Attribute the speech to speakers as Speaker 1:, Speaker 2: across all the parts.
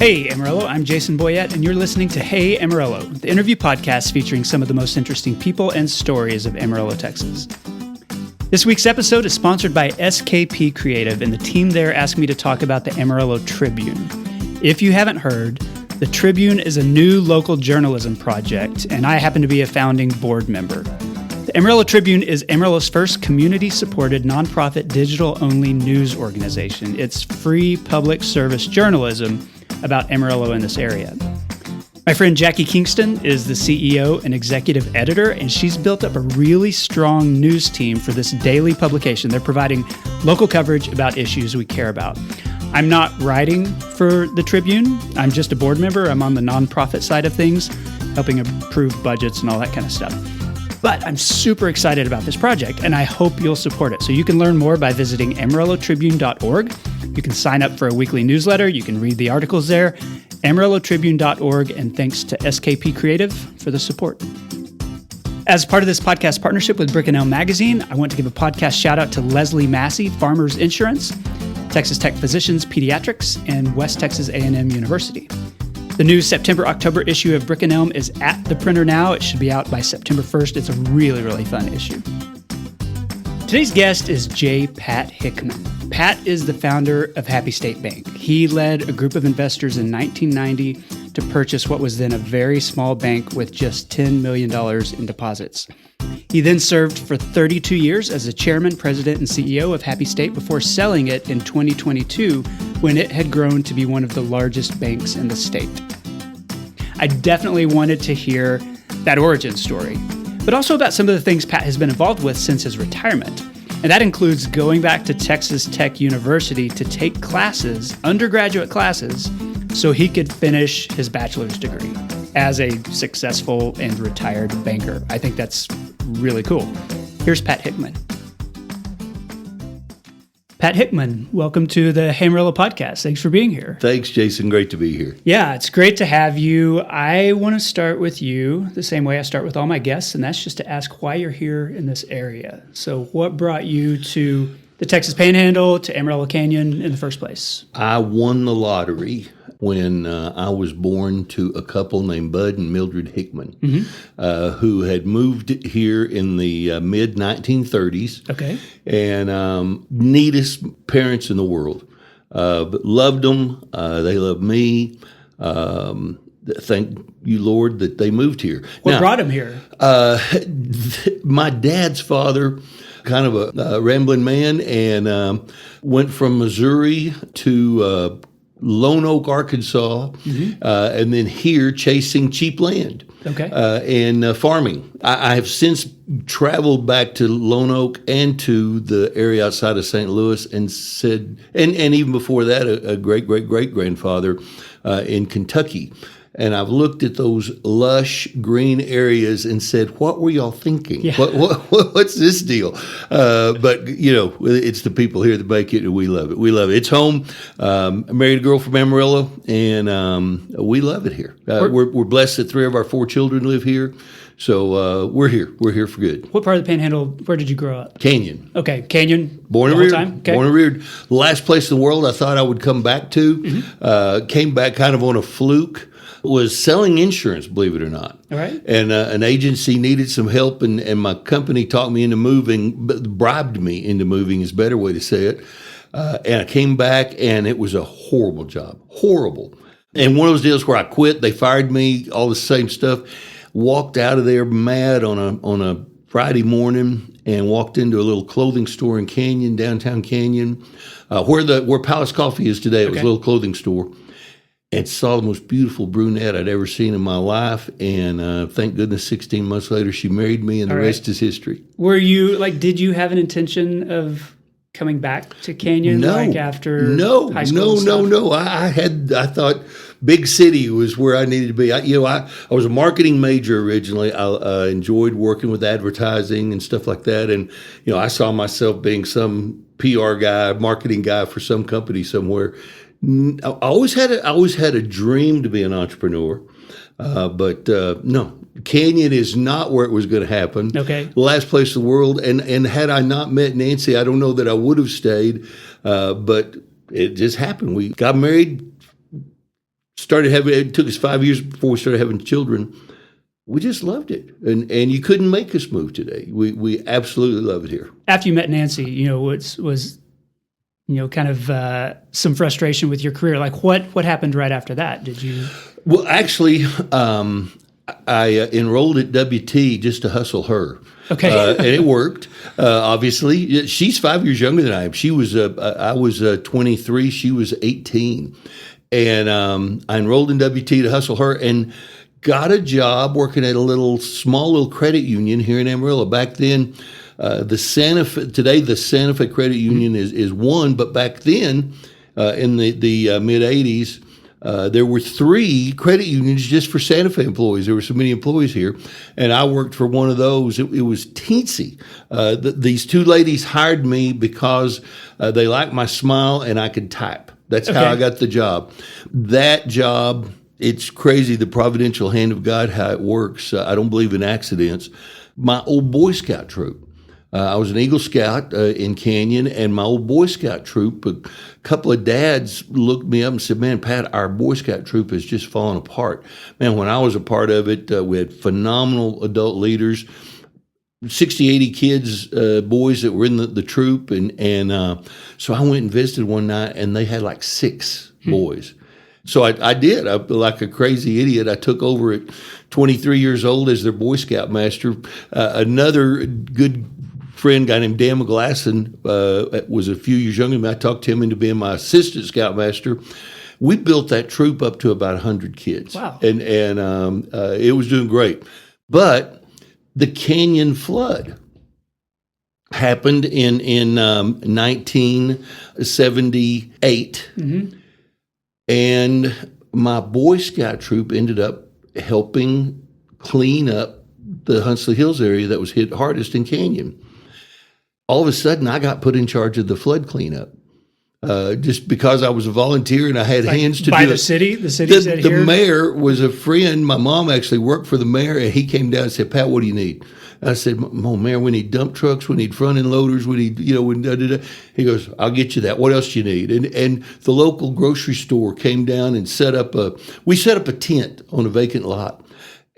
Speaker 1: Hey Amarillo, I'm Jason Boyett, and you're listening to Hey Amarillo, the interview podcast featuring some of the most interesting people and stories of Amarillo, Texas. This week's episode is sponsored by SKP Creative, and the team there asked me to talk about the Amarillo Tribune. If you haven't heard, the Tribune is a new local journalism project, and I happen to be a founding board member. The Amarillo Tribune is Amarillo's first community-supported, nonprofit, digital-only news organization. It's free public service journalism about Amarillo in this area. My friend Jackie Kingston is the CEO and executive editor, and she's built up a really strong news team for this daily publication. They're providing local coverage about issues we care about. I'm not writing for the Tribune. I'm just a board member. I'm on the nonprofit side of things, helping approve budgets and all that kind of stuff. But I'm super excited about this project, and I hope you'll support it. So you can learn more by visiting amarillotribune.org. You can sign up for a weekly newsletter. You can read the articles there, amarillotribune.org, and thanks to SKP Creative for the support. As part of this podcast partnership with Brick & Elm Magazine, I want to give a podcast shout out to Leslie Massey, Farmers Insurance, Texas Tech Physicians Pediatrics, and West Texas A&M University. The new September-October issue of Brick & Elm is at the printer now. It should be out by September 1st. It's a really, really fun issue. Today's guest is Pat Hickman. Pat is the founder of Happy State Bank. He led a group of investors in 1990 to purchase what was then a very small bank with just $10 million in deposits. He then served for 32 years as the chairman, president, and CEO of Happy State before selling it in 2022 when it had grown to be one of the largest banks in the state. I definitely wanted to hear that origin story, but also about some of the things Pat has been involved with since his retirement. And that includes going back to Texas Tech University to take classes, undergraduate classes, so he could finish his bachelor's degree as a successful and retired banker. I think that's really cool. Here's Pat Hickman. Pat Hickman, welcome to the Hey Amarillo podcast. Thanks for being here.
Speaker 2: Thanks, Jason. Great to be here.
Speaker 1: Yeah, it's great to have you. I want to start with you the same way I start with all my guests, and that's just to ask why you're here in this area. So what brought you to the Texas Panhandle, to Amarillo Canyon in the first place?
Speaker 2: I won the lottery when I was born to a couple named Bud and Mildred Hickman, who had moved here in the mid-1930s. Okay. And neatest parents in the world. But loved them. They loved me. Thank you, Lord, that they moved here.
Speaker 1: What brought them here?
Speaker 2: My dad's father, kind of a rambling man, and went from Missouri to Lone Oak, Arkansas, and then here chasing cheap land and farming. I have since traveled back to Lone Oak and to the area outside of St. Louis and said, and even before that, a great-great-great-grandfather in Kentucky. And I've looked at those lush green areas and said, what were y'all thinking? Yeah. What's this deal? But, you know, it's the people here that make it, and we love it. We love it. It's home. I married a girl from Amarillo, and we love it here. We're blessed that 3 of our 4 children live here. So we're here. We're here for good.
Speaker 1: What part of the Panhandle, where did you grow up?
Speaker 2: Canyon.
Speaker 1: Okay, Canyon.
Speaker 2: Born and reared. Okay. Born and reared. The last place in the world I thought I would come back to. Came back kind of on a fluke. Was selling insurance, believe it or not.
Speaker 1: All right.
Speaker 2: And an agency needed some help, and my company talked me into moving, bribed me into moving is a better way to say it. And I came back, and it was a horrible job. Horrible. And one of those deals where I quit, they fired me, all the same stuff. Walked out of there mad on a Friday morning and walked into a little clothing store in Canyon, downtown Canyon, where Palace Coffee is today. It was a little clothing store. And saw the most beautiful brunette I'd ever seen in my life. And thank goodness 16 months later, she married me, and the rest is history.
Speaker 1: Were you, did you have an intention of coming back to Canyon after high school?
Speaker 2: No. I thought big city was where I needed to be. I was a marketing major originally. I enjoyed working with advertising and stuff like that. And, I saw myself being some PR guy, marketing guy for some company somewhere. I always had a dream to be an entrepreneur, but no, Canyon is not where it was going to happen.
Speaker 1: Okay,
Speaker 2: the last place in the world, and had I not met Nancy, I don't know that I would have stayed. But it just happened. We got married it took us 5 years before we started having children. We just loved it. And you couldn't make us move today. We absolutely love it here.
Speaker 1: After you met Nancy, was kind of some frustration with your career. Like what happened right after that? Did you?
Speaker 2: Well, actually, I enrolled at WT just to hustle her.
Speaker 1: Okay.
Speaker 2: And it worked, obviously. She's 5 years younger than I am. I was 23. She was 18. And I enrolled in WT to hustle her and got a job working at a small little credit union here in Amarillo. Back then, the Santa Fe Credit Union is one, but back then, in the mid-'80s, there were 3 credit unions just for Santa Fe employees. There were so many employees here, and I worked for one of those. It was teensy. These 2 ladies hired me because they liked my smile and I could type. That's how I got the job. That job, it's crazy, the providential hand of God, how it works. I don't believe in accidents. My old Boy Scout troop. I was an Eagle Scout in Canyon, and my old Boy Scout troop, a couple of dads looked me up and said, "Man, Pat, our Boy Scout troop has just fallen apart." Man, when I was a part of it, we had phenomenal adult leaders, 60, 80 kids, boys that were in the troop. And so I went and visited one night, and they had like 6 boys. So I did. Like a crazy idiot, I took over at 23 years old as their Boy Scout master. Another good friend, guy named Dan McGlasson, was a few years younger than me. I talked him into being my assistant scoutmaster. We built that troop up to about 100 kids.
Speaker 1: Wow.
Speaker 2: And it was doing great. But the Canyon flood happened in 1978. Mm-hmm. And my Boy Scout troop ended up helping clean up the Huntsville Hills area that was hit hardest in Canyon. All of a sudden, I got put in charge of the flood cleanup. Just because I was a volunteer and I had hands to do it.
Speaker 1: By the city? The city said here?
Speaker 2: The mayor was a friend. My mom actually worked for the mayor, and he came down and said, "Pat, what do you need?" I said, Mayor, we need dump trucks, we need front end loaders, we need, He goes, "I'll get you that. What else do you need?" And the local grocery store came down and set up a tent on a vacant lot.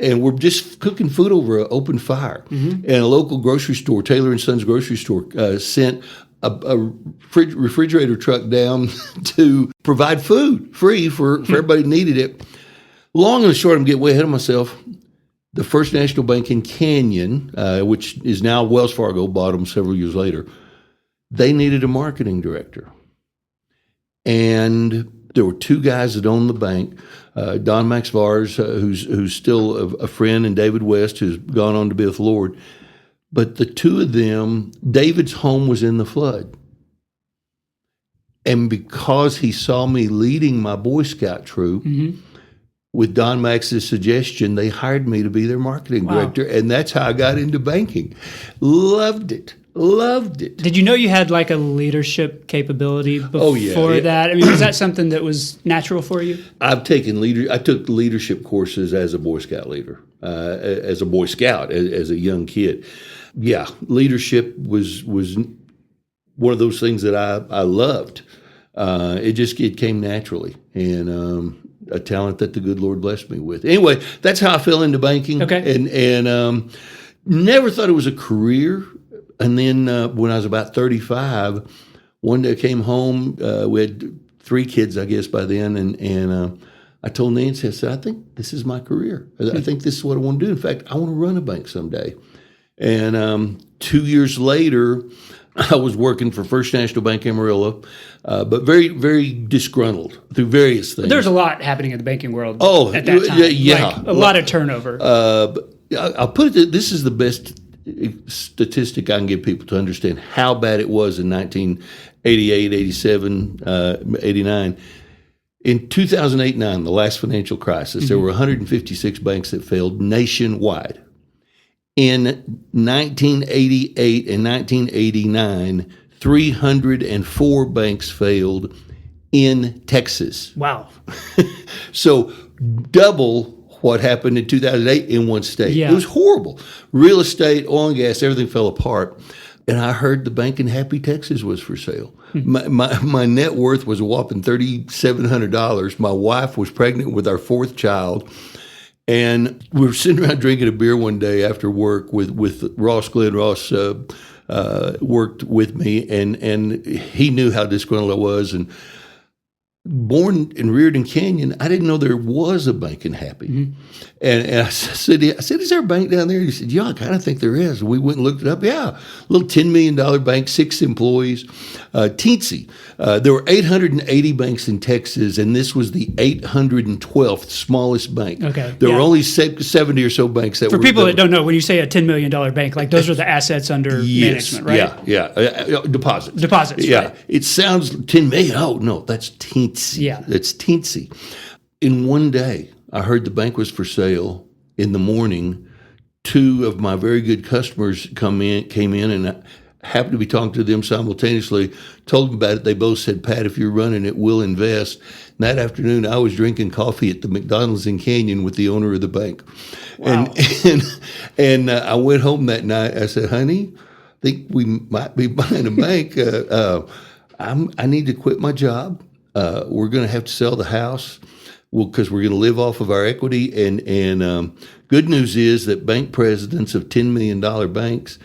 Speaker 2: And we're just cooking food over an open fire. Mm-hmm. And a local grocery store, Taylor & Sons grocery store, sent a refrigerator truck down to provide food free for everybody who needed it. Long and short, I'm getting way ahead of myself. The First National Bank in Canyon, which is now Wells Fargo, bought them several years later, they needed a marketing director. And there were 2 guys that owned the bank, Don Max Vars, who's still a friend, and David West, who's gone on to be with the Lord. But the 2 of them, David's home was in the flood. And because he saw me leading my Boy Scout troop, mm-hmm. with Don Max's suggestion, they hired me to be their marketing director. And that's how I got into banking. Loved it. Did
Speaker 1: you know you had like a leadership capability before that? I mean, was that something that was natural for you?
Speaker 2: I took leadership courses as a Boy Scout leader, as a Boy Scout, as a young kid. Yeah, leadership was one of those things that I loved. It came naturally, and a talent that the good Lord blessed me with. Anyway, that's how I fell into banking.
Speaker 1: Okay,
Speaker 2: and never thought it was a career. And then when I was about 35, one day I came home. We had 3 kids, I guess, by then. And I told Nancy, I said, "I think this is my career. I think this is what I want to do. In fact, I want to run a bank someday." And 2 years later, I was working for First National Bank Amarillo, but very, very disgruntled through various things.
Speaker 1: There's a lot happening in the banking world at that time.
Speaker 2: Yeah.
Speaker 1: Like a lot of turnover.
Speaker 2: I'll put it, this is the best statistic I can give people to understand how bad it was in 1988, 87, 89. In 2008-9, the last financial crisis, mm-hmm. there were 156 banks that failed nationwide. In 1988 and 1989, 304 banks failed in Texas.
Speaker 1: Wow.
Speaker 2: So double what happened in 2008 in one state.
Speaker 1: Yeah.
Speaker 2: It was horrible. Real estate, oil and gas, everything fell apart. and I heard the bank in Happy, Texas was for sale. My net worth was a whopping $3,700. My wife was pregnant with our fourth child. And we were sitting around drinking a beer one day after work with Ross Glenn. Ross worked with me, and he knew how disgruntled I was. And born and reared in Canyon, I didn't know there was a bank in Happy. Mm-hmm. And I said, is there a bank down there? And he said, yeah, I kind of think there is. And we went and looked it up. Yeah, a little $10 million bank, 6 employees, teensy. There were 880 banks in Texas, and this was the 812th smallest bank. Okay, there were only 70 or so banks that
Speaker 1: For
Speaker 2: were.
Speaker 1: people that don't know, when you say a $10 million bank, like those are the assets under management, right?
Speaker 2: Yeah. Deposits.
Speaker 1: Yeah.
Speaker 2: Right. It sounds 10 million. Oh, no, that's teensy. Yeah. That's teensy. In one day, I heard the bank was for sale. In the morning, 2 of my very good customers came in, and I happened to be talking to them simultaneously, told them about it. They both said, Pat, if you're running it, we'll invest. And that afternoon, I was drinking coffee at the McDonald's in Canyon with the owner of the bank. Wow. And I went home that night. I said, honey, I think we might be buying a bank. I need to quit my job. We're going to have to sell the house. Well, because we're going to live off of our equity. And good news is that bank presidents of $10 million banks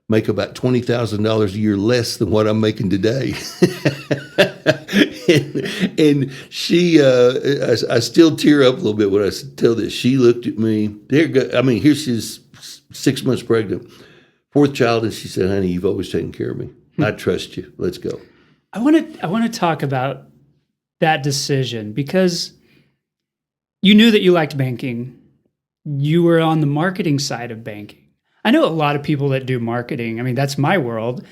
Speaker 2: make about $20,000 a year less than what I'm making today. and she, I still tear up a little bit when I tell this. She looked at me. Here she's 6 months pregnant, 4th child, and she said, honey, you've always taken care of me. I trust you. Let's go.
Speaker 1: I want to talk about that decision because you knew that you liked banking. You were on the marketing side of banking. I know a lot of people that do marketing. I mean, that's my world.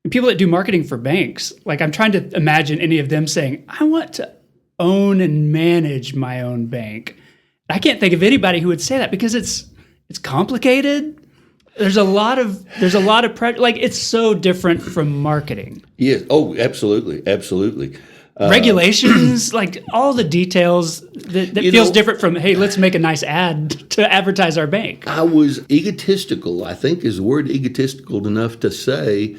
Speaker 1: And people that do marketing for banks, like I'm trying to imagine any of them saying, I want to own and manage my own bank. I can't think of anybody who would say that because it's complicated. There's a lot of pressure. Like it's so different from marketing.
Speaker 2: Yeah. Oh, absolutely.
Speaker 1: Regulations, like all the details that feels different from, hey, let's make a nice ad to advertise our bank.
Speaker 2: I was egotistical, I think is the word, egotistical enough to say,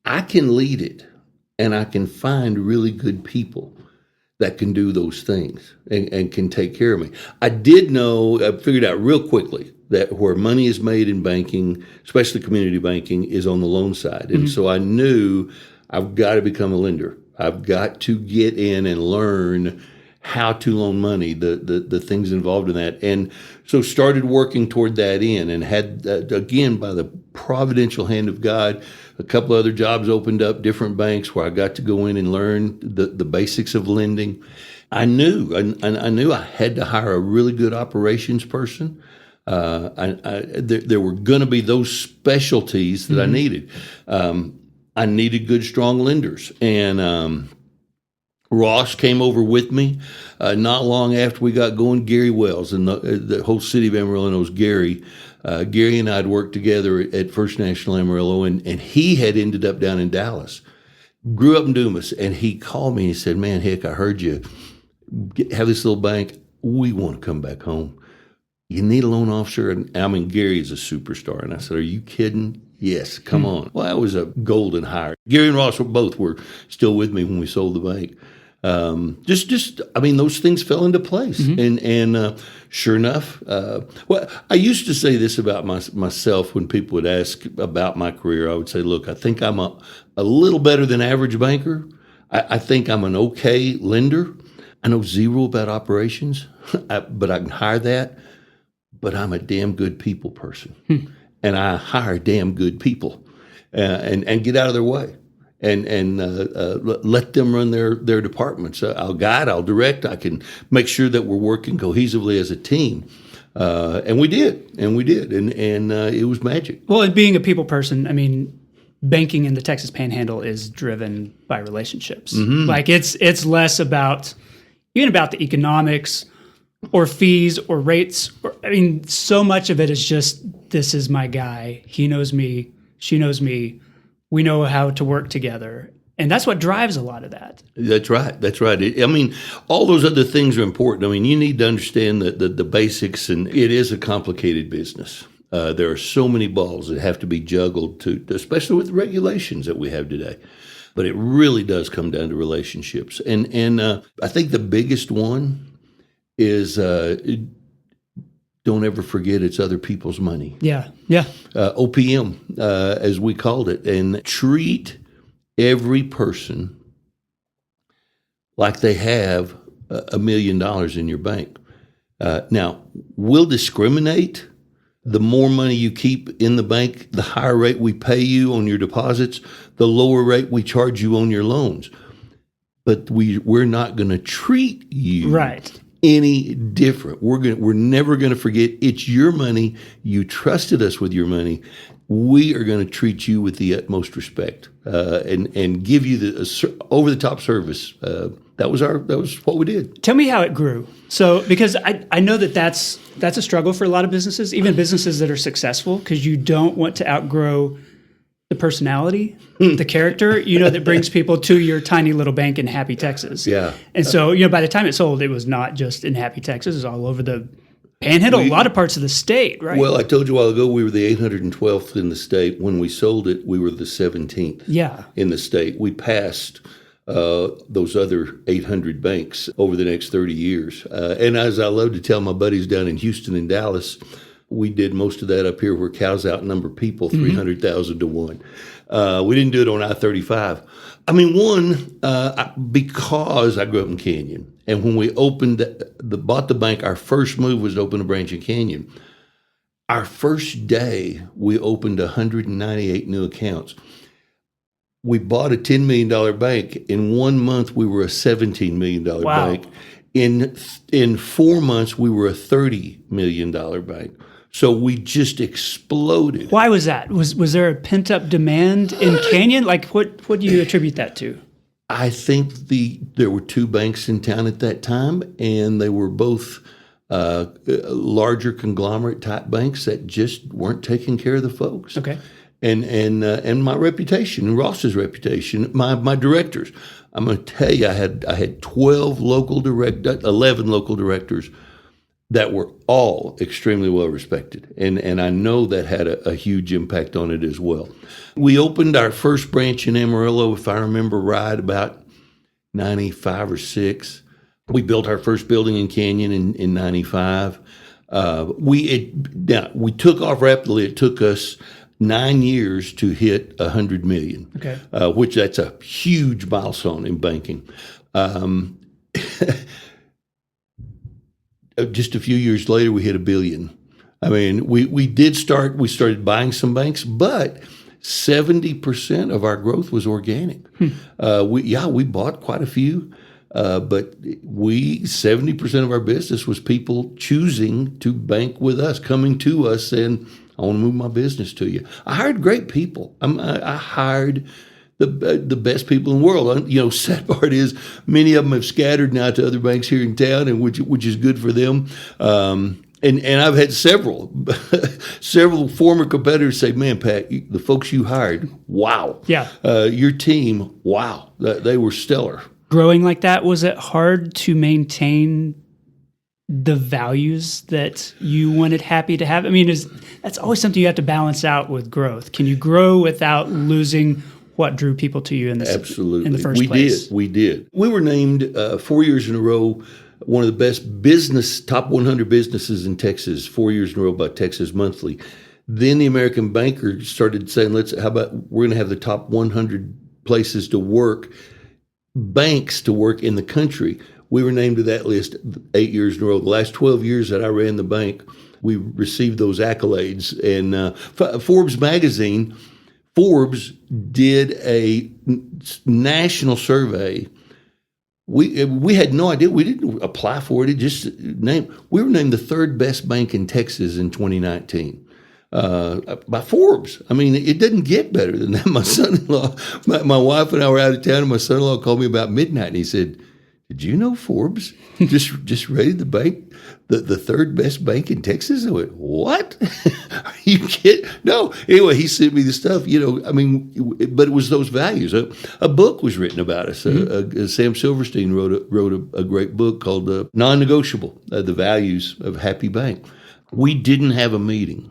Speaker 2: I can lead it and I can find really good people that can do those things and can take care of me. I figured out real quickly that where money is made in banking, especially community banking, is on the loan side. And so I knew I've got to become a lender. I've got to get in and learn how to loan money, the things involved in that. And so started working toward that end and had, again, by the providential hand of God, a couple other jobs opened up, different banks where I got to go in and learn the basics of lending. I knew I had to hire a really good operations person. There were going to be those specialties that I needed. I needed good, strong lenders. And Ross came over with me not long after we got going. Gary Wells, and the whole city of Amarillo knows Gary. Gary and I had worked together at First National Amarillo, and he had ended up down in Dallas. Grew up in Dumas, and he called me and he said, man, Hick, I heard you have this little bank. We want to come back home. You need a loan officer? And Gary is a superstar. And I said, are you kidding? Yes, come on. Well, that was a golden hire. Gary and Ross were still with me when we sold the bank. Those things fell into place. And sure enough, I used to say this about myself when people would ask about my career. I would say, look, I think I'm a little better than average banker. I think I'm an okay lender. I know zero about operations, but I can hire that. But I'm a damn good people person. And I hire damn good people and get out of their way and let them run their departments. I'll guide, I'll direct, I can make sure that we're working cohesively as a team. And we did. And it was magic.
Speaker 1: Well, and being a people person, banking in the Texas Panhandle is driven by relationships. Like it's less about the economics or fees or rates. So much of it is just, this is my guy. He knows me. She knows me. We know how to work together. And that's what drives a lot of that.
Speaker 2: That's right. All those other things are important. You need to understand the basics, and it is a complicated business. There are so many balls that have to be juggled, especially with the regulations that we have today. But it really does come down to relationships. And I think the biggest one is don't ever forget it's other people's money.
Speaker 1: Yeah.
Speaker 2: OPM, as we called it, and treat every person like they have $1 million in your bank. Now, we'll discriminate. The more money you keep in the bank, the higher rate we pay you on your deposits, the lower rate we charge you on your loans. But we're not going to treat you any different. We're never going to forget it's your money. You trusted us with your money. We are going to treat you with the utmost respect and give you the over the top service. That was what we did.
Speaker 1: Tell me how it grew. So, because I know that's a struggle for a lot of businesses, even businesses that are successful, because you don't want to outgrow the personality, the character, that brings people to your tiny little bank in Happy, Texas.
Speaker 2: Yeah.
Speaker 1: And so, by the time it sold, it was not just in Happy, Texas. It was all over the Panhandle, a lot of parts of the state, right?
Speaker 2: Well, I told you a while ago we were the 812th in the state. When we sold it, we were the 17th in the state. We passed those other 800 banks over the next 30 years. And as I love to tell my buddies down in Houston and Dallas, we did most of that up here where cows outnumber people 300,000 to 1. We didn't do it on I-35. I mean, because I grew up in Canyon. And when we bought the bank, our first move was to open a branch in Canyon. Our first day, we opened 198 new accounts. We bought a $10 million bank. In 1 month, we were a $17 million bank. In 4 months, we were a $30 million bank. So we just exploded.
Speaker 1: Why was that? Was there a pent-up demand in Canyon? Like, what do you attribute that to?
Speaker 2: I think there were 2 banks in town at that time, and they were both larger conglomerate type banks that just weren't taking care of the folks.
Speaker 1: Okay.
Speaker 2: And my reputation, and Ross's reputation, my directors. I'm going to tell you, I had 11 local directors that were all extremely well respected, and I know that had a huge impact on it as well. We opened our first branch in Amarillo, if I remember right, about 95 or 6. We built our first building in Canyon in 95. We took off rapidly. It took us 9 years to hit 100 million, which that's a huge milestone in banking. Just a few years later, we hit $1 billion. I mean, we started buying some banks, but 70% of our growth was organic. We bought quite a few, but 70% of our business was people choosing to bank with us, coming to us saying, I want to move my business to you. I hired great people. I hired the best people in the world. Sad part is many of them have scattered now to other banks here in town, and which is good for them. And I've had several former competitors say, "Man, Pat, the folks you hired, wow, your team, wow, they were stellar."
Speaker 1: Growing like that, was it hard to maintain the values that you wanted Happy to have? I mean, that's always something you have to balance out with growth. Can you grow without losing what drew people to you in the first place?
Speaker 2: We did. We were named 4 years in a row one of the best top 100 businesses in Texas 4 years in a row by Texas Monthly. Then the American Banker started saying, how about we're going to have the top 100 places to work, banks to work in the country. We were named to that list 8 years in a row. The last 12 years that I ran the bank, we received those accolades. And Forbes magazine, Forbes did a national survey. We had no idea. We didn't apply for it. It just we were named the 3rd best bank in Texas in 2019 by Forbes. I mean, it doesn't get better than that. My son-in-law, my wife and I were out of town, and my son-in-law called me about midnight, and he said, "Did you know Forbes just rated the bank the 3rd best bank in Texas?" I went, "What? Are you kidding?" No. Anyway, he sent me the stuff. But it was those values. A book was written about us. Sam Silverstein wrote a great book called "Non-Negotiable: The Values of Happy Bank." We didn't have a meeting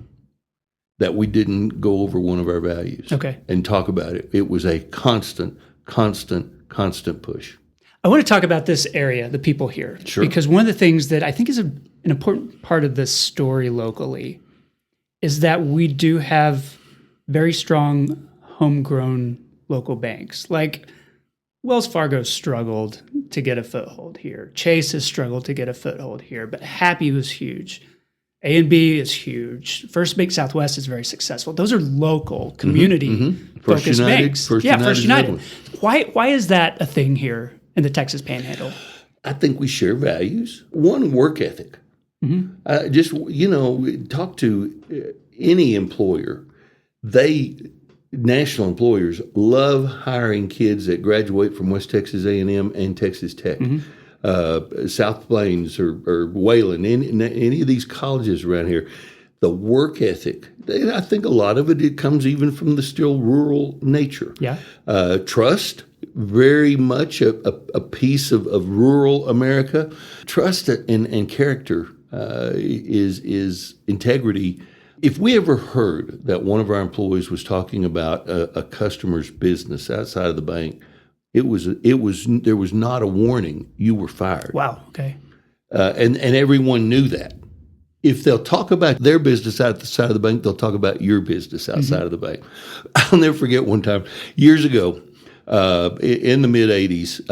Speaker 2: that we didn't go over one of our values and talk about it. It was a constant push.
Speaker 1: I want to talk about this area, the people here.
Speaker 2: Sure.
Speaker 1: Because one of the things that I think is an important part of this story locally is that we do have very strong homegrown local banks. Like Wells Fargo struggled to get a foothold here. Chase has struggled to get a foothold here, but Happy was huge. A&B is huge. First Bank Southwest is very successful. Those are local, community-focused banks.
Speaker 2: First
Speaker 1: United. Why is that a thing here in the Texas Panhandle?
Speaker 2: I think we share values. One, work ethic. Talk to any employer. National employers love hiring kids that graduate from West Texas A&M and Texas Tech. South Plains or Wayland, any of these colleges around here, the work ethic, I think a lot of it comes even from the still rural nature.
Speaker 1: Yeah.
Speaker 2: Trust, very much a piece of rural America. Trust and character is integrity. If we ever heard that one of our employees was talking about a customer's business outside of the bank, there was not a warning. You were fired.
Speaker 1: Wow. Okay.
Speaker 2: And everyone knew that. If they'll talk about their business outside of the bank, they'll talk about your business outside of the bank. I'll never forget one time years ago in the mid '80s.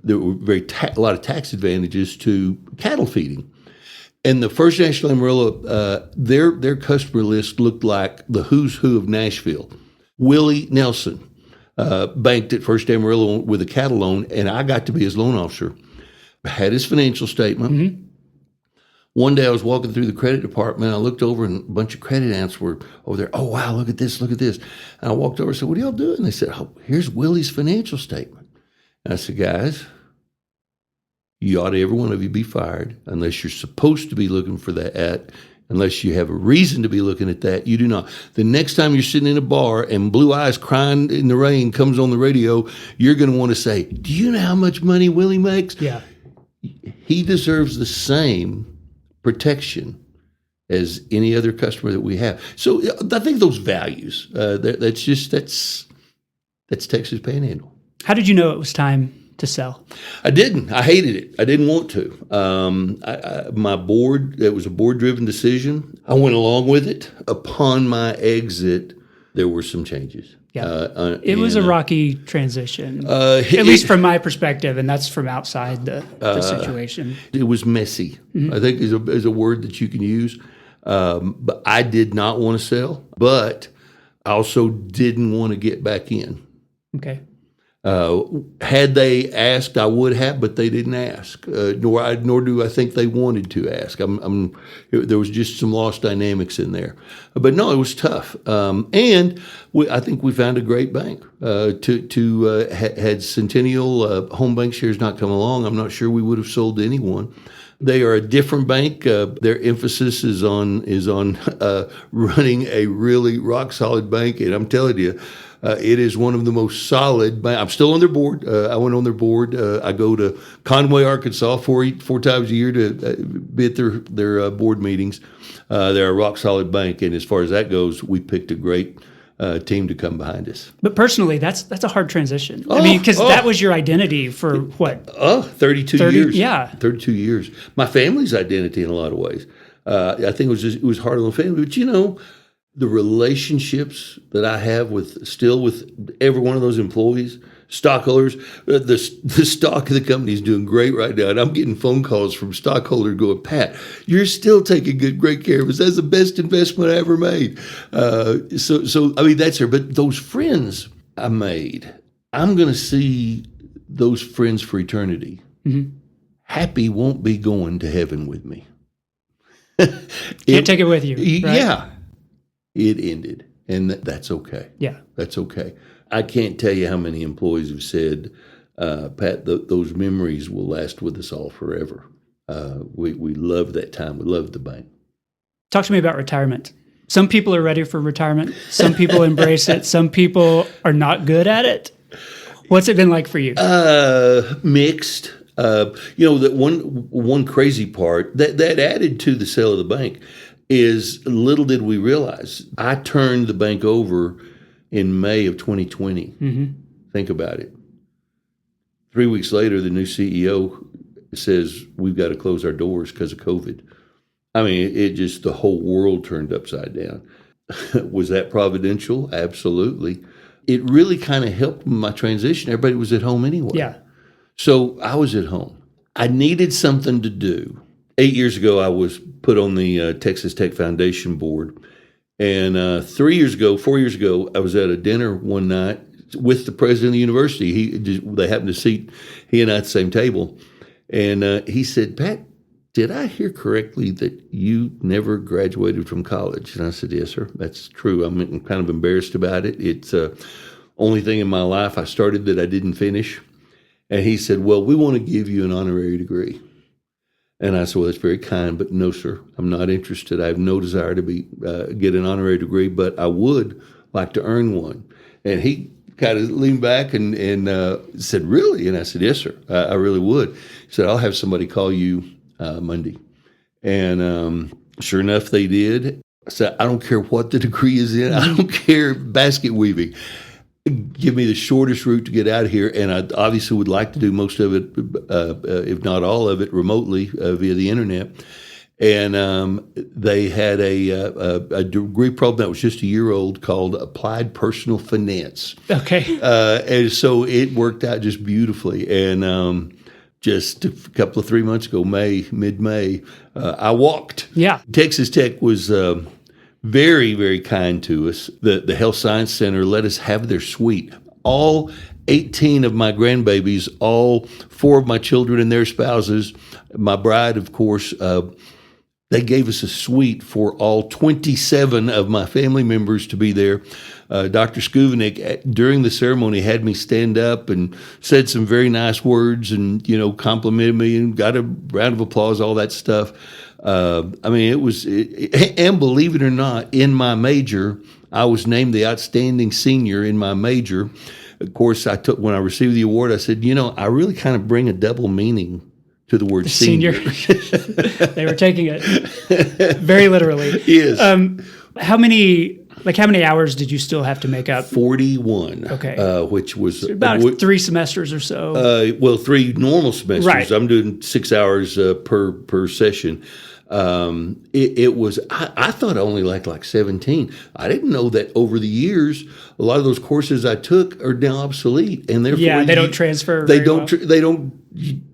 Speaker 2: There were a lot of tax advantages to cattle feeding. And the First National Amarillo, their customer list looked like the who's who of Nashville. Willie Nelson banked at First Amarillo with a cattle loan, and I got to be his loan officer. Had his financial statement. One day I was walking through the credit department. I looked over, and a bunch of credit ants were over there. Oh, wow, look at this, look at this. And I walked over and said, what are y'all doing? And they said, oh, here's Willie's financial statement. And I said, guys, you ought to, every one of you, be fired unless you're supposed to be looking for that, unless you have a reason to be looking at that. You do not. The next time you're sitting in a bar and Blue Eyes Crying in the Rain comes on the radio, you're going to want to say, do you know how much money Willie makes?
Speaker 1: Yeah.
Speaker 2: He deserves the same protection as any other customer that we have. So I think those values, that's Texas Panhandle.
Speaker 1: How did you know it was time to sell?
Speaker 2: I didn't. I hated it. I didn't want to. My board, it was a board-driven decision. I went along with it. Upon my exit, there were some changes.
Speaker 1: Yeah. It was a rocky transition, at least from my perspective, and that's from outside the situation.
Speaker 2: It was messy, I think is a word that you can use. But I did not want to sell, but I also didn't want to get back in.
Speaker 1: Okay.
Speaker 2: Had they asked, I would have, but they didn't ask. Nor do I think they wanted to ask. There was just some lost dynamics in there. But no, it was tough. And I think we found a great bank. Had Centennial Home Bank shares not come along, I'm not sure we would have sold to anyone. They are a different bank. Their emphasis is on running a really rock solid bank, and I'm telling you, it is one of the most solid. I'm still on their board. I went on their board. I go to Conway, Arkansas, four times a year to be at their board meetings. They're a rock solid bank, and as far as that goes, we picked a great team to come behind us.
Speaker 1: But personally, that's a hard transition. Because that was your identity for what?
Speaker 2: 32 years.
Speaker 1: Yeah,
Speaker 2: 32 years. My family's identity in a lot of ways. I think it was hard on the family, but the relationships that I have with every one of those employees, stockholders, the stock of the company is doing great right now. And I'm getting phone calls from stockholders going, Pat, you're still taking great care of us. That's the best investment I ever made. That's her. But those friends I made, I'm going to see those friends for eternity. Mm-hmm. Happy won't be going to heaven with me.
Speaker 1: Can't take it with you. Right?
Speaker 2: Yeah. It ended, and that's okay.
Speaker 1: Yeah.
Speaker 2: That's okay. I can't tell you how many employees have said, Pat, those memories will last with us all forever. We love that time. We love the bank.
Speaker 1: Talk to me about retirement. Some people are ready for retirement. Some people embrace it. Some people are not good at it. What's it been like for you?
Speaker 2: Mixed. That one crazy part that added to the sale of the bank is little did we realize, I turned the bank over in May of 2020. Mm-hmm. Think about it. 3 weeks later, the new CEO says, we've got to close our doors because of COVID. I mean, it just, the whole world turned upside down. Was that providential? Absolutely. It really kind of helped my transition. Everybody was at home anyway.
Speaker 1: Yeah.
Speaker 2: So I was at home. I needed something to do. 8 years ago, I was put on the Texas Tech Foundation board. And 4 years ago, I was at a dinner one night with the president of the university. They happened to seat he and I at the same table. And he said, Pat, did I hear correctly that you never graduated from college? And I said, yes, sir, that's true. I'm kind of embarrassed about it. It's only thing in my life I started that I didn't finish. And he said, well, we want to give you an honorary degree. And I said, well, that's very kind, but no, sir, I'm not interested. I have no desire to get an honorary degree, but I would like to earn one. And he kind of leaned back and said, really? And I said, yes, sir, I really would. He said, I'll have somebody call you Monday. And sure enough, they did. I said, I don't care what the degree is in. I don't care basket weaving. Give me the shortest route to get out of here. And I obviously would like to do most of it, if not all of it, remotely via the internet. And they had a degree program that was just a year old called Applied Personal Finance.
Speaker 1: Okay.
Speaker 2: And so it worked out just beautifully. And just a couple of 3 months ago, mid-May, I walked.
Speaker 1: Yeah.
Speaker 2: Texas Tech was very, very kind to us. The Health Science Center let us have their suite. All 18 of my grandbabies, all 4 of my children and their spouses, my bride, of course, they gave us a suite for all 27 of my family members to be there. Dr. Skuvenik, during the ceremony, had me stand up and said some very nice words and, complimented me and got a round of applause, all that stuff. I mean, and believe it or not, in my major, I was named the outstanding senior in my major. Of course, when I received the award, I said, I really kind of bring a double meaning to the word senior.
Speaker 1: They were taking it very literally.
Speaker 2: Yes.
Speaker 1: How many hours did you still have to make up?
Speaker 2: 41.
Speaker 1: Okay.
Speaker 2: Which was
Speaker 1: so about 3 semesters or so.
Speaker 2: 3 normal semesters.
Speaker 1: Right.
Speaker 2: I'm doing 6 hours per session. It was, I thought I only liked like 17. I didn't know that over the years, a lot of those courses I took are now obsolete, and therefore
Speaker 1: they don't transfer.
Speaker 2: They don't.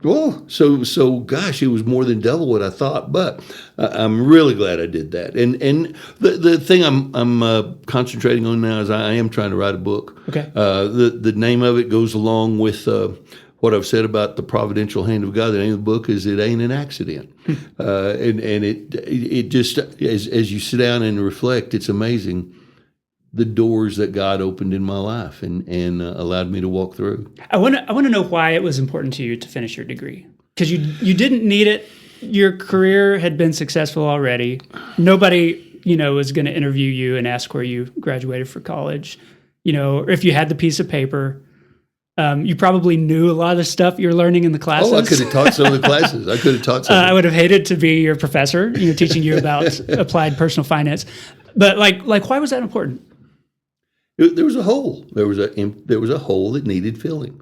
Speaker 2: Well, so gosh, it was more than double what I thought. But I'm really glad I did that. And the thing I'm concentrating on now is I am trying to write a book.
Speaker 1: Okay.
Speaker 2: The name of it goes along with what I've said about the providential hand of God. The name of the book is "It Ain't an Accident," and it just as you sit down and reflect, it's amazing the doors that God opened in my life and allowed me to walk through.
Speaker 1: I want to know why it was important to you to finish your degree, because you didn't need it. Your career had been successful already. Nobody was going to interview you and ask where you graduated for college. Or if you had the piece of paper. You probably knew a lot of the stuff you're learning in the classes.
Speaker 2: Oh, I could have taught some of the classes. I could have taught some.
Speaker 1: I would have hated to be your professor, teaching you about applied personal finance. But why was that important?
Speaker 2: There was a hole. There was a hole that needed filling.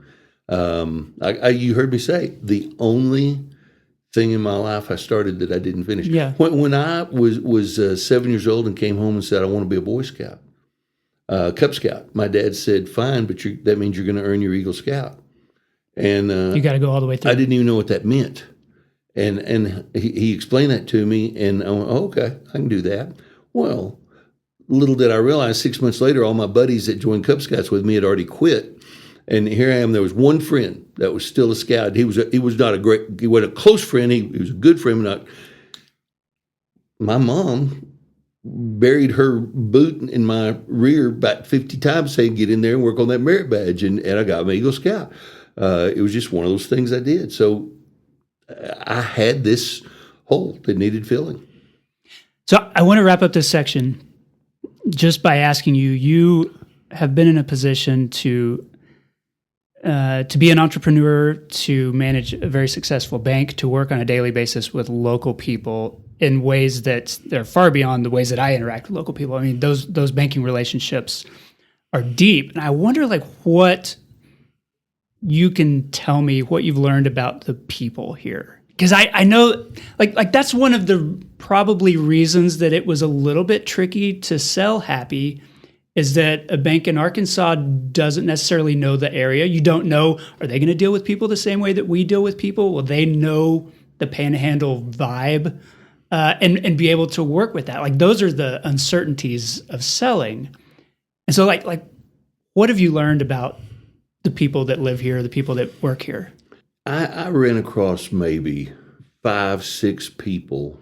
Speaker 2: You heard me say the only thing in my life I started that I didn't finish.
Speaker 1: Yeah.
Speaker 2: When I was 7 years old and came home and said I want to be a Boy Scout. Cub Scout. My dad said, fine, but that means you're going to earn your Eagle Scout. And
Speaker 1: you got to go all the way through.
Speaker 2: I didn't even know what that meant. And he explained that to me, and I went, okay, I can do that. Well, little did I realize 6 months later, all my buddies that joined Cub Scouts with me had already quit. And here I am. There was one friend that was still a scout. He was not he wasn't a close friend. He was a good friend. My mom buried her boot in my rear about 50 times saying, get in there and work on that merit badge. And I got my Eagle Scout. It was just one of those things I did. So I had this hole that needed filling.
Speaker 1: So I want to wrap up this section just by asking you have been in a position to be an entrepreneur, to manage a very successful bank, to work on a daily basis with local people. in ways that they're far beyond the ways that I interact with local people. I mean, those banking relationships are deep. And I wonder, like, what you can tell me, what you've learned about the people here. Because I know, like that's one of the probably reasons that it was a little bit tricky to sell Happy, is that a bank in Arkansas doesn't necessarily know the area. You don't know, are they going to deal with people the same way that we deal with people? Will they know the Panhandle vibe and be able to work with that? Like, those are the uncertainties of selling. And so, like, what have you learned about the people that live here, the people that work here?
Speaker 2: I ran across maybe 5, 6 people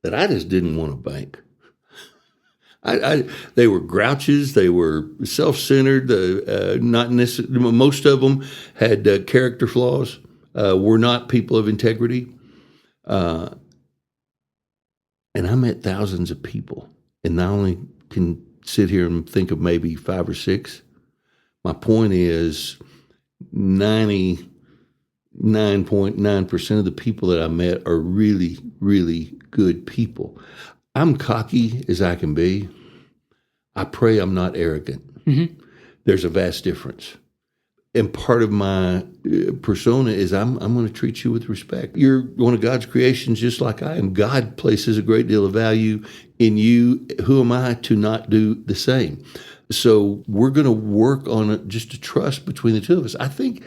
Speaker 2: that I just didn't want to bank. They were grouches. They were self-centered. Not necessarily. Most of them had character flaws. Were not people of integrity. And I met thousands of people, and I only can sit here and think of maybe 5 or 6. My point is, 99.9% of the people that I met are really, really good people. I'm cocky as I can be. I pray I'm not arrogant. Mm-hmm. There's a vast difference. And part of my persona is I'm going to treat you with respect. You're one of God's creations just like I am. God places a great deal of value in you. Who am I to not do the same? So we're going to work on just a trust between the two of us. I think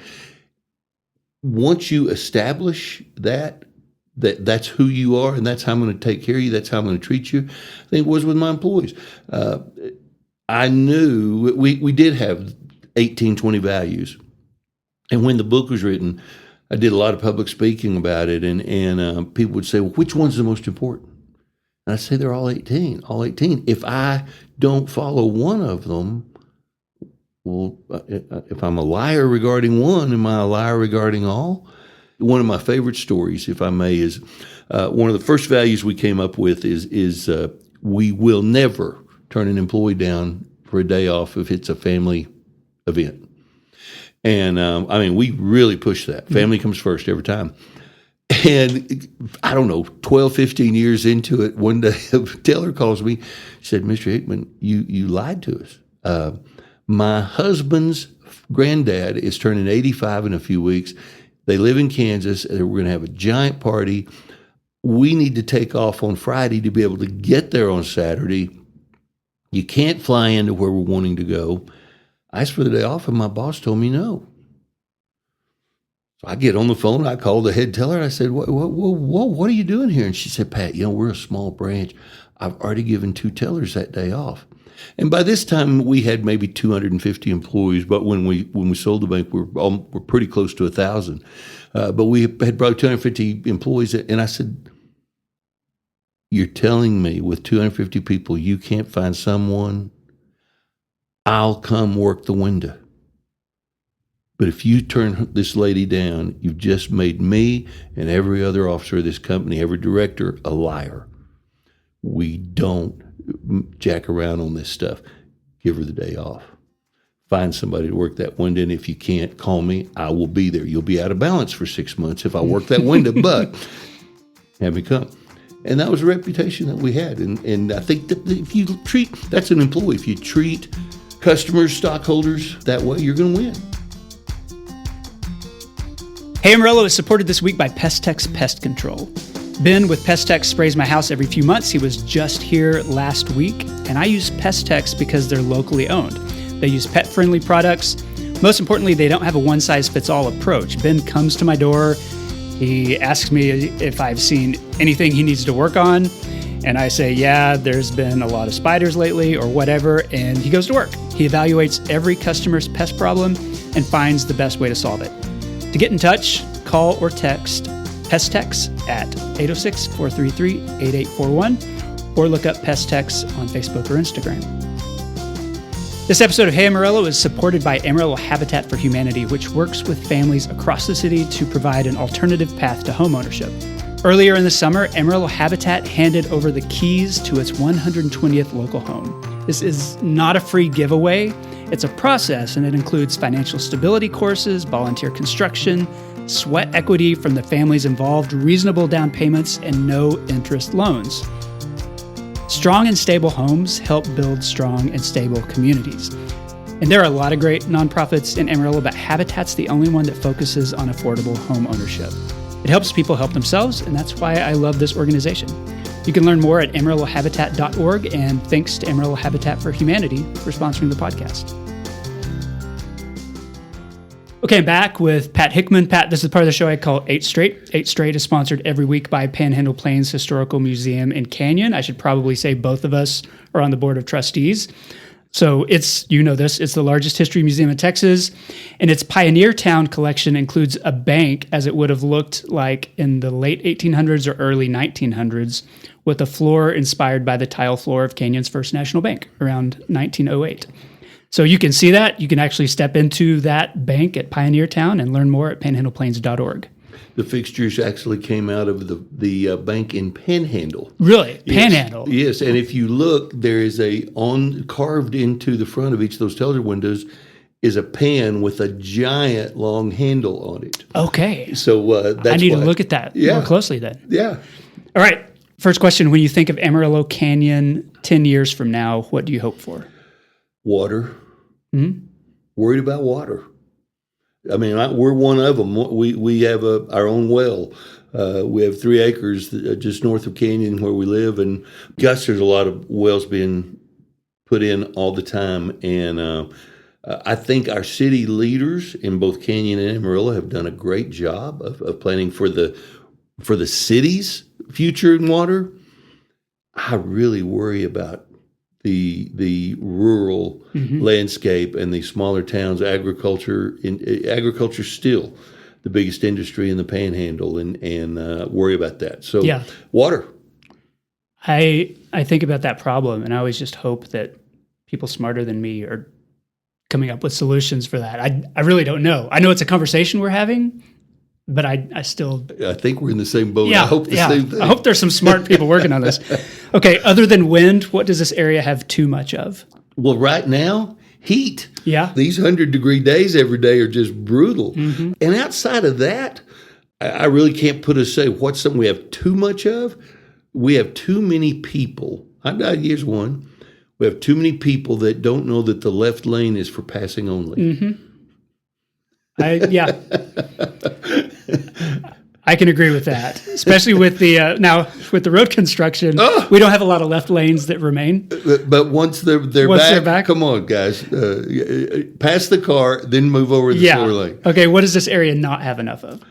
Speaker 2: once you establish that's who you are, and that's how I'm going to take care of you, that's how I'm going to treat you. I think it was with my employees. I knew we did have 18, 20 values. And when the book was written, I did a lot of public speaking about it, and people would say, well, which one's the most important? And I say they're all 18. If I don't follow one of them, well, if I'm a liar regarding one, am I a liar regarding all? One of my favorite stories, if I may, is one of the first values we came up with is we will never turn an employee down for a day off if it's a family event. And I mean, we really push that. Family comes first every time. And I don't know, 12, 15 years into it, one day a teller calls me. She said, Mr. Hickman, you lied to us. My husband's granddad is turning 85 in a few weeks. They live in Kansas. We're going to have a giant party. We need to take off on Friday to be able to get there on Saturday. You can't fly into where we're wanting to go. I asked for the day off, and my boss told me no. So I get on the phone. I called the head teller. I said, what are you doing here? And she said, Pat, we're a small branch. I've already given 2 tellers that day off. And by this time, we had maybe 250 employees. But when we sold the bank, we're pretty close to 1,000. But we had probably 250 employees. And I said, you're telling me with 250 people, you can't find someone? I'll come work the window. But if you turn this lady down, you've just made me and every other officer of this company, every director, a liar. We don't jack around on this stuff. Give her the day off. Find somebody to work that window, and if you can't, call me. I will be there. You'll be out of balance for 6 months if I work that window, but have me come. And that was a reputation that we had. And I think that if you treat, that's an employee, if you treat customers, stockholders that way, you're going to win.
Speaker 1: Hey Amarillo is supported this week by PestTex Pest Control. Ben with PestTex sprays my house every few months. He was just here last week, and I use PestTex because they're locally owned. They use pet-friendly products. Most importantly, they don't have a one-size-fits-all approach. Ben comes to my door. He asks me if I've seen anything he needs to work on, and I say, yeah, there's been a lot of spiders lately or whatever, and he goes to work. He evaluates every customer's pest problem and finds the best way to solve it. To get in touch, call or text PestTex at 806-433-8841 or look up PestTex on Facebook or Instagram. This episode of Hey Amarillo is supported by Amarillo Habitat for Humanity, which works with families across the city to provide an alternative path to homeownership. Earlier in the summer, Amarillo Habitat handed over the keys to its 120th local home. This is not a free giveaway. It's a process, and it includes financial stability courses, volunteer construction, sweat equity from the families involved, reasonable down payments, and no interest loans. Strong and stable homes help build strong and stable communities. And there are a lot of great nonprofits in Amarillo, but Habitat's the only one that focuses on affordable home ownership. It helps people help themselves, and that's why I love this organization. You can learn more at AmarilloHabitat.org, and thanks to Amarillo Habitat for Humanity for sponsoring the podcast. Okay, I'm back with Pat Hickman. Pat, this is part of the show I call 8 Straight. 8 Straight is sponsored every week by Panhandle Plains Historical Museum in Canyon. I should probably say both of us are on the board of trustees. So it's, you know this, it's the largest history museum in Texas, and its Pioneer Town collection includes a bank as it would have looked like in the late 1800s or early 1900s, with a floor inspired by the tile floor of Canyon's First National Bank around 1908. So you can see that. You can actually step into that bank at Pioneer Town and learn more at panhandleplains.org.
Speaker 2: The fixtures actually came out of the bank in Panhandle.
Speaker 1: Really? Panhandle?
Speaker 2: Yes, and if you look, there is carved into the front of each of those teller windows is a pan with a giant long handle on it.
Speaker 1: Okay.
Speaker 2: So that's
Speaker 1: I need to look at that more closely then.
Speaker 2: Yeah.
Speaker 1: All right. First question, when you think of Amarillo Canyon 10 years from now, what do you hope for?
Speaker 2: Water.
Speaker 1: Mm-hmm.
Speaker 2: Worried about water. I mean, we're one of them. We have our own well. We have 3 acres just north of Canyon where we live, and gosh, there's a lot of wells being put in all the time. And I think our city leaders in both Canyon and Amarillo have done a great job of planning for the city's future in water. I really worry about the rural landscape and the smaller towns. Agriculture still the biggest industry in the Panhandle, and worry about that. So water.
Speaker 1: I think about that problem, and I always just hope that people smarter than me are coming up with solutions for that. I really don't know. I know it's a conversation we're having, but I
Speaker 2: think we're in the same boat. I hope the same thing.
Speaker 1: I hope there's some smart people working on this. Okay, other than wind, what does this area have too much of?
Speaker 2: Well, right now, heat.
Speaker 1: Yeah.
Speaker 2: These 100-degree days every day are just brutal. Mm-hmm. And outside of that, I really can't say what's something we have too much of. We have too many people. Here's one. We have too many people that don't know that the left lane is for passing only.
Speaker 1: Mm-hmm. I can agree with that, especially with the now with the road construction. We don't have a lot of left lanes that remain.
Speaker 2: But once they're back, come on, guys, pass the car, then move over to the 4 lane.
Speaker 1: Okay, what does this area not have enough of?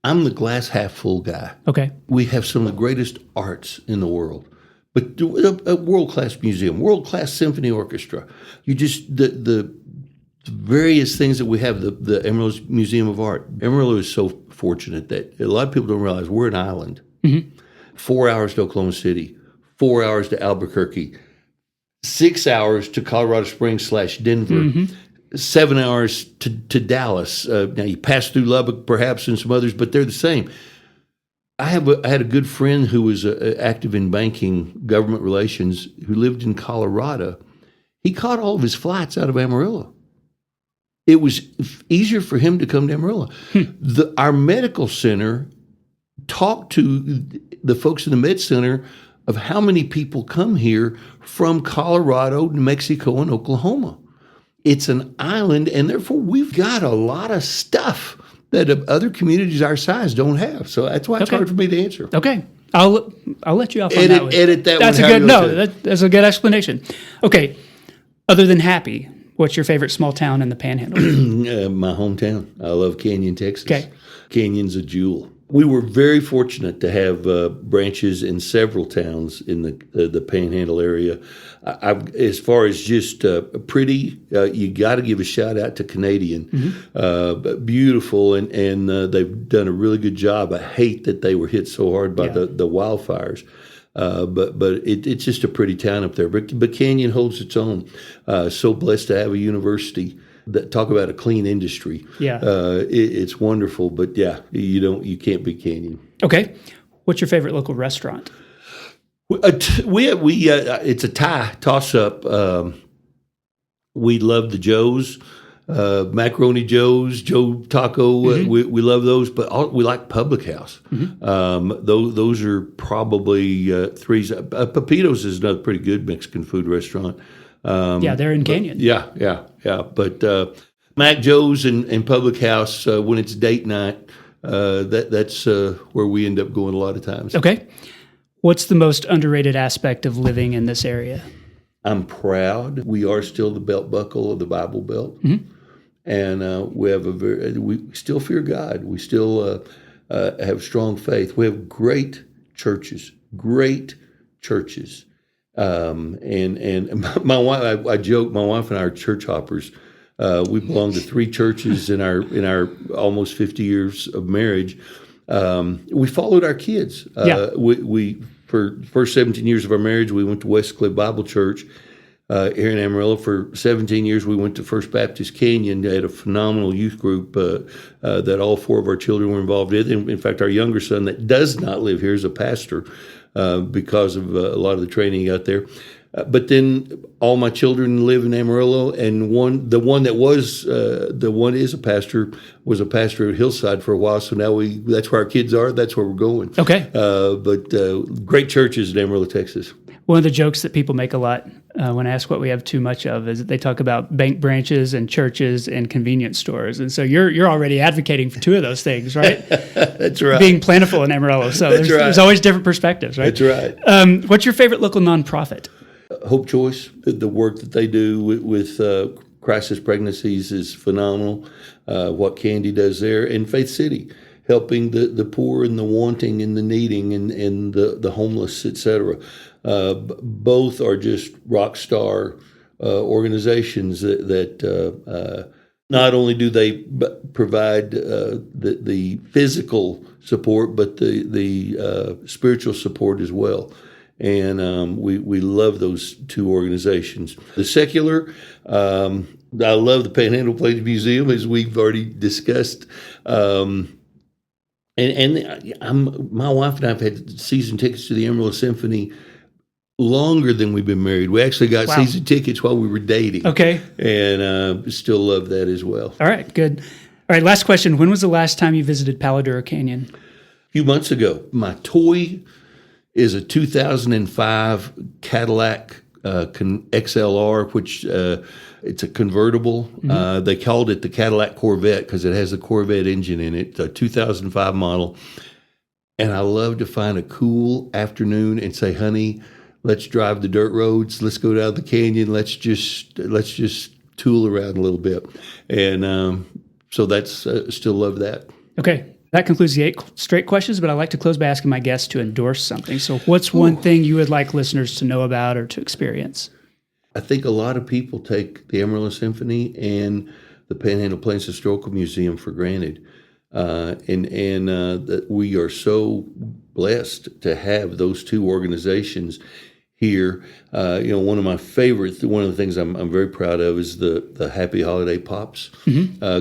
Speaker 2: I'm the glass half full guy.
Speaker 1: Okay,
Speaker 2: we have some of the greatest arts in the world, but a world class museum, world class symphony orchestra. You just the various things that we have, the Amarillo Museum of Art. Amarillo is so fortunate that a lot of people don't realize we're an island. Mm-hmm. 4 hours to Oklahoma City, 4 hours to Albuquerque, 6 hours to Colorado Springs / Denver, mm-hmm. 7 hours to Dallas. Now you pass through Lubbock perhaps and some others, but they're the same. I had a good friend who was active in banking, government relations, who lived in Colorado. He caught all of his flights out of Amarillo. It was easier for him to come to Amarillo. Our medical center talked to the folks in the med center of how many people come here from Colorado, New Mexico, and Oklahoma. It's an island, and therefore we've got a lot of stuff that other communities our size don't have. So that's why it's hard for me to answer.
Speaker 1: Okay. I'll let you off on that one.
Speaker 2: Edit that
Speaker 1: that's
Speaker 2: one.
Speaker 1: That's a good explanation. Okay. Other than Happy, what's your favorite small town in the Panhandle?
Speaker 2: My hometown. I love Canyon, Texas.
Speaker 1: Okay.
Speaker 2: Canyon's a jewel. We were very fortunate to have branches in several towns in the Panhandle area. As far as just pretty, you got to give a shout out to Canadian. Mm-hmm. Beautiful, and they've done a really good job. I hate that they were hit so hard by the wildfires. But it's just a pretty town up there. But Canyon holds its own. So blessed to have a university. Talk about a clean industry. Yeah, it's wonderful. But you can't beat Canyon.
Speaker 1: Okay, what's your favorite local restaurant?
Speaker 2: It's a toss up. We love the Joe's. Macaroni Joe's, Joe Taco. We love those, but we like Public House. Those are probably threes. Pepito's is another pretty good Mexican food restaurant.
Speaker 1: They're in Canyon.
Speaker 2: Yeah. But Mac Joe's and Public House, when it's date night, that's where we end up going a lot of times.
Speaker 1: Okay. What's the most underrated aspect of living in this area?
Speaker 2: I'm proud. We are still the belt buckle of the Bible Belt. And we still fear God. We still have strong faith. We have great churches. And my wife, I joke, my wife and I are church hoppers. We belong to 3 churches in our almost 50 years of marriage. We followed our kids. We for the first 17 years of our marriage, we went to West Cliff Bible Church here in Amarillo. For 17 years, we went to First Baptist Canyon. They had a phenomenal youth group that all 4 of our children were involved in. In fact, our younger son that does not live here is a pastor because of a lot of the training he got there. But then all my children live in Amarillo, and the one is a pastor, was a pastor at Hillside for a while. So now that's where our kids are. That's where we're going.
Speaker 1: Okay.
Speaker 2: But great churches in Amarillo, Texas.
Speaker 1: One of the jokes that people make a lot when I ask what we have too much of is that they talk about bank branches and churches and convenience stores. And so you're already advocating for 2 of those things, right?
Speaker 2: That's right.
Speaker 1: Being plentiful in Amarillo. So there's always different perspectives, right?
Speaker 2: That's right.
Speaker 1: What's your favorite local nonprofit?
Speaker 2: Hope Choice, the work that they do with crisis pregnancies is phenomenal. What Candy does there, and Faith City, helping the poor and the wanting and the needing and the homeless, etc. Both are just rock star organizations that not only do they provide the physical support, but the spiritual support as well. And we love those 2 organizations. The secular, I love the Panhandle Plains Museum, as we've already discussed. My wife and I have had season tickets to the Amarillo Symphony longer than we've been married. We actually got season tickets while we were dating. Okay. And still love that as well.
Speaker 1: All right, good. All right, last question. When was the last time you visited Paladura Canyon?
Speaker 2: A few months ago. My toy is a 2005 Cadillac XLR, which it's a convertible. They called it the Cadillac Corvette because it has the Corvette engine in it, a 2005 model. And I love to find a cool afternoon and say, honey, let's drive the dirt roads. Let's go down the canyon. Let's just tool around a little bit. And so that's still love that. Okay.
Speaker 1: That concludes the 8 straight questions, but I like to close by asking my guests to endorse something. So what's one thing you would like listeners to know about or to experience?
Speaker 2: I think a lot of people take the Amarillo Symphony and the Panhandle Plains Historical Museum for granted. And that we are so blessed to have those 2 organizations here. One of the things I'm very proud of is the Happy Holiday Pops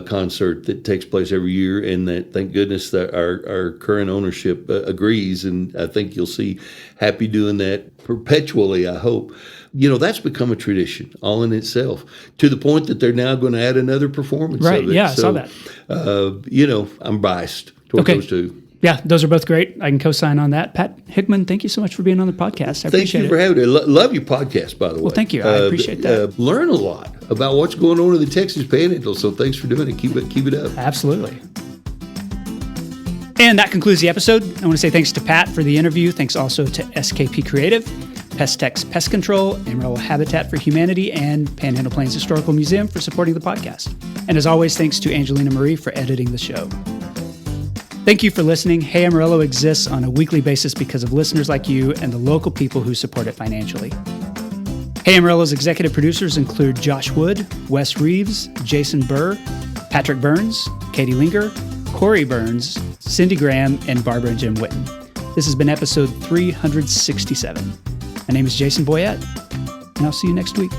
Speaker 2: concert that takes place every year, and that, thank goodness, that our current ownership agrees, and I think you'll see Happy doing that perpetually, I hope. That's become a tradition all in itself, to the point that they're now going to add another performance of it.
Speaker 1: Right, yeah, I saw that.
Speaker 2: I'm biased toward those 2.
Speaker 1: Yeah, those are both great. I can co-sign on that. Pat Hickman, thank you so much for being on the podcast. I appreciate it.
Speaker 2: Thank you for having me. Love your podcast, by the way.
Speaker 1: Well, thank you. I appreciate that.
Speaker 2: Learn a lot about what's going on in the Texas Panhandle, so thanks for doing it. Keep it up.
Speaker 1: Absolutely. And that concludes the episode. I want to say thanks to Pat for the interview. Thanks also to SKP Creative, PestTex Pest Control, Amarillo Habitat for Humanity, and Panhandle Plains Historical Museum for supporting the podcast. And as always, thanks to Angelina Marie for editing the show. Thank you for listening. Hey Amarillo exists on a weekly basis because of listeners like you and the local people who support it financially. Hey Amarillo's executive producers include Josh Wood, Wes Reeves, Jason Burr, Patrick Burns, Katie Linger, Corey Burns, Cindy Graham, and Barbara and Jim Witten. This has been episode 367. My name is Jason Boyett, and I'll see you next week.